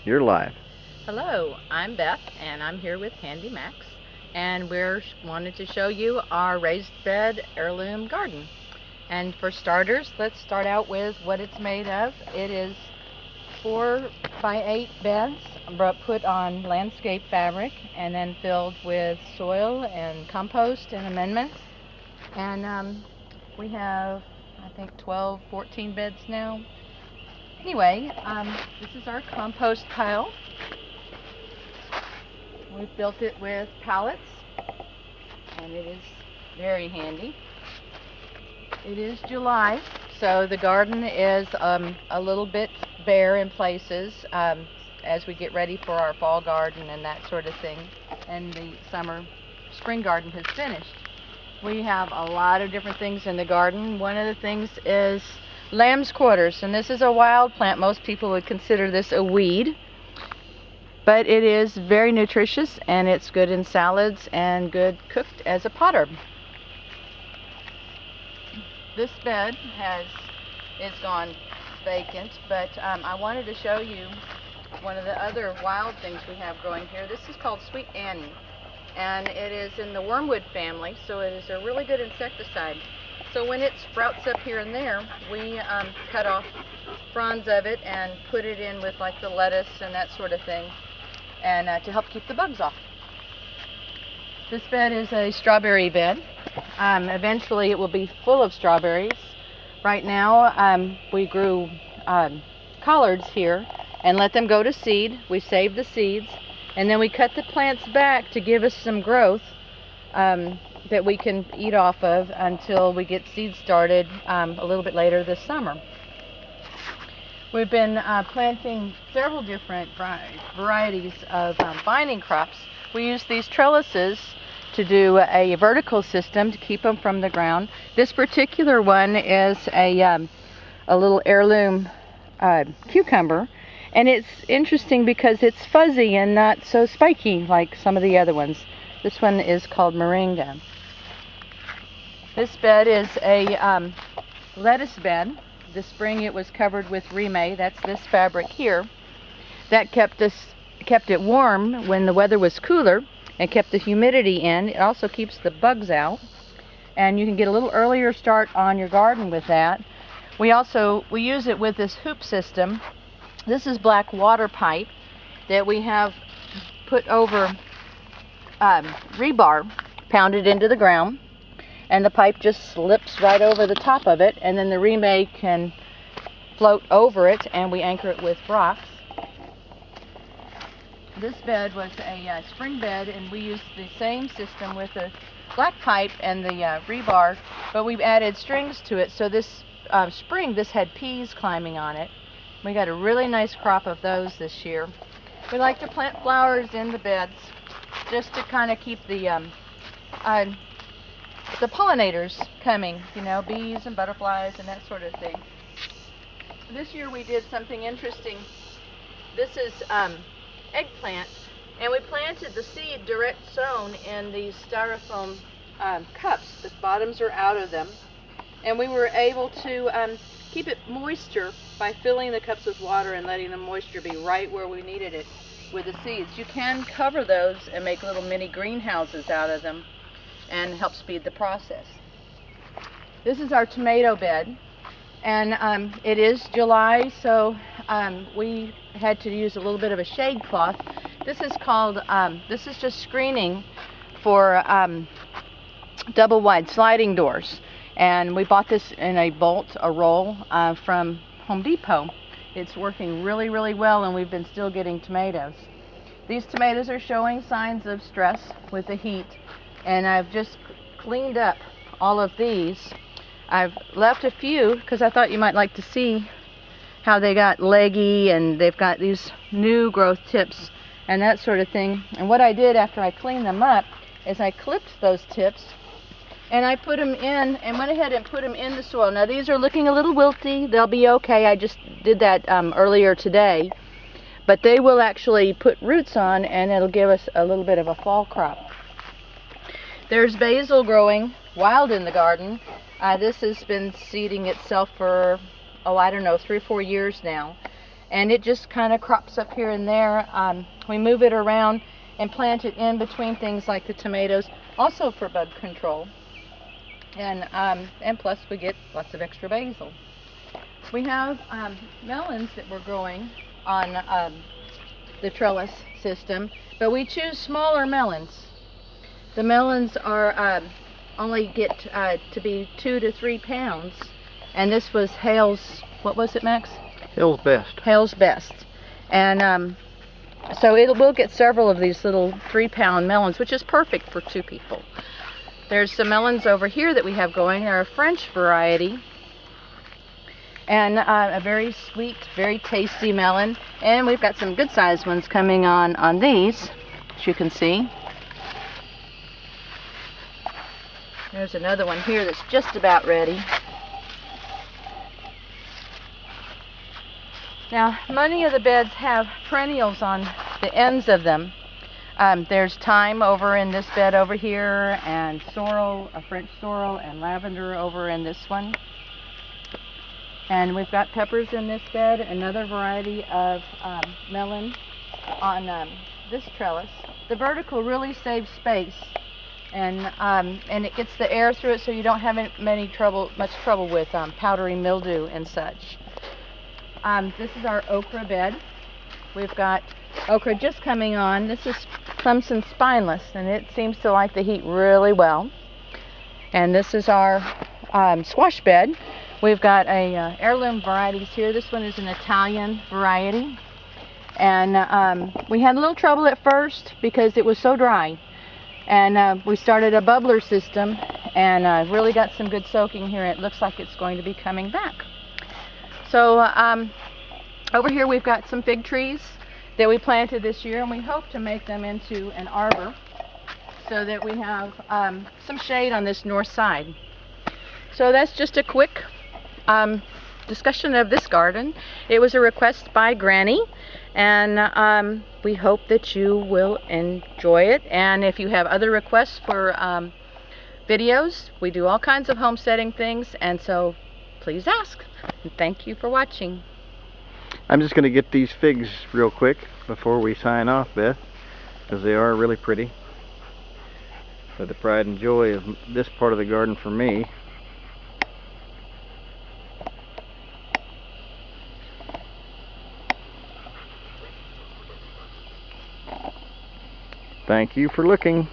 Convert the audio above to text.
You're live. Hello, I'm Beth, and I'm here with Handy Max, and we're wanted to show you our raised bed heirloom garden. And for starters, let's start out with what it's made of. It is 4x8 beds put on landscape fabric and then filled with soil and compost and amendments. And we have, I think, 12, 14 beds now. Anyway, this is our compost pile. We've built it with pallets, and it is very handy. It is July, so the garden is a little bit bare in places as we get ready for our fall garden and that sort of thing, and the spring garden has finished. We have a lot of different things in the garden. One of the things is lamb's quarters, and this is a wild plant. Most people would consider this a weed, but it is very nutritious, and it's good in salads and good cooked as a pot herb. This bed is gone vacant, but I wanted to show you one of the other wild things we have growing here. This is called Sweet Annie, and it is in the wormwood family, so it is a really good insecticide. So when it sprouts up here and there, we cut off fronds of it and put it in with like the lettuce and that sort of thing, and to help keep the bugs off. This bed is a strawberry bed. Eventually it will be full of strawberries. Right now we grew collards here and let them go to seed. We save the seeds, and then we cut the plants back to give us some growth that we can eat off of until we get seeds started a little bit later this summer. We've been planting several different varieties of binding crops. We use these trellises to do a vertical system to keep them from the ground. This particular one is a little heirloom cucumber, and it's interesting because it's fuzzy and not so spiky like some of the other ones. This one is called moringa. This bed is a lettuce bed. This spring it was covered with rime. That's this fabric here. That kept it warm when the weather was cooler and kept the humidity in. It also keeps the bugs out, and you can get a little earlier start on your garden with that. We use it with this hoop system. This is black water pipe that we have put over rebar pounded into the ground, and the pipe just slips right over the top of it, and then the rime can float over it, and we anchor it with rocks. This bed was a spring bed, and we used the same system with the black pipe and the rebar, but we've added strings to it. So this spring, this had peas climbing on it. We got a really nice crop of those this year. We like to plant flowers in the beds just to kind of keep the pollinators coming, you know, bees and butterflies and that sort of thing. This year we did something interesting. This is eggplant, and we planted the seed direct sown in these styrofoam cups. The bottoms are out of them, and we were able to keep it moisture by filling the cups with water and letting the moisture be right where we needed it with the seeds. You can cover those and make little mini greenhouses out of them and help speed the process. This is our tomato bed, and it is July, so we had to use a little bit of a shade cloth. This is just screening for double wide sliding doors, and we bought this in a roll from Home Depot. It's working really, really well, and we've been still getting tomatoes. These tomatoes are showing signs of stress with the heat, and I've just cleaned up all of these. I've left a few because I thought you might like to see how they got leggy, and they've got these new growth tips and that sort of thing. And what I did after I cleaned them up is I clipped those tips and I put them in and went ahead and put them in the soil. Now these are looking a little wilty. They'll be okay. I just did that earlier today, but they will actually put roots on, and it'll give us a little bit of a fall crop. There's basil growing wild in the garden. This has been seeding itself for, I don't know, 3 or 4 years now. and it just kind of crops up here and there. We move it around and plant it in between things like the tomatoes, also for bug control. And plus we get lots of extra basil. We have melons that we're growing on the trellis system, but we choose smaller melons. The melons are only get to be 2 to 3 pounds, and this was Hale's, what was it, Max? Hale's Best. Hale's Best. And so we'll get several of these little 3-pound melons, which is perfect for 2 people. There's some melons over here that we have going. They're a French variety, and a very sweet, very tasty melon. And we've got some good sized ones coming on these, as you can see. There's another one here that's just about ready. Now, many of the beds have perennials on the ends of them. There's thyme over in this bed over here, and sorrel, a French sorrel, and lavender over in this one. And we've got peppers in this bed, another variety of melon on this trellis. The vertical really saves space, and it gets the air through it, so you don't have much trouble with powdery mildew and such. This is our okra bed. We've got okra just coming on. This is Clemson Spineless, and it seems to like the heat really well. And this is our squash bed. We've got a heirloom varieties here. This one is an Italian variety. And we had a little trouble at first because it was so dry. And we started a bubbler system, and really got some good soaking here. It looks like it's going to be coming back. So over here we've got some fig trees that we planted this year, and we hope to make them into an arbor so that we have some shade on this north side. So that's just a quick discussion of this garden. It was a request by Granny, and we hope that you will enjoy it. And if you have other requests for videos, we do all kinds of homesteading things, and so please ask. And thank you for watching. I'm just going to get these figs real quick before we sign off, Beth, because they are really pretty. They're the pride and joy of this part of the garden for me. Thank you for looking.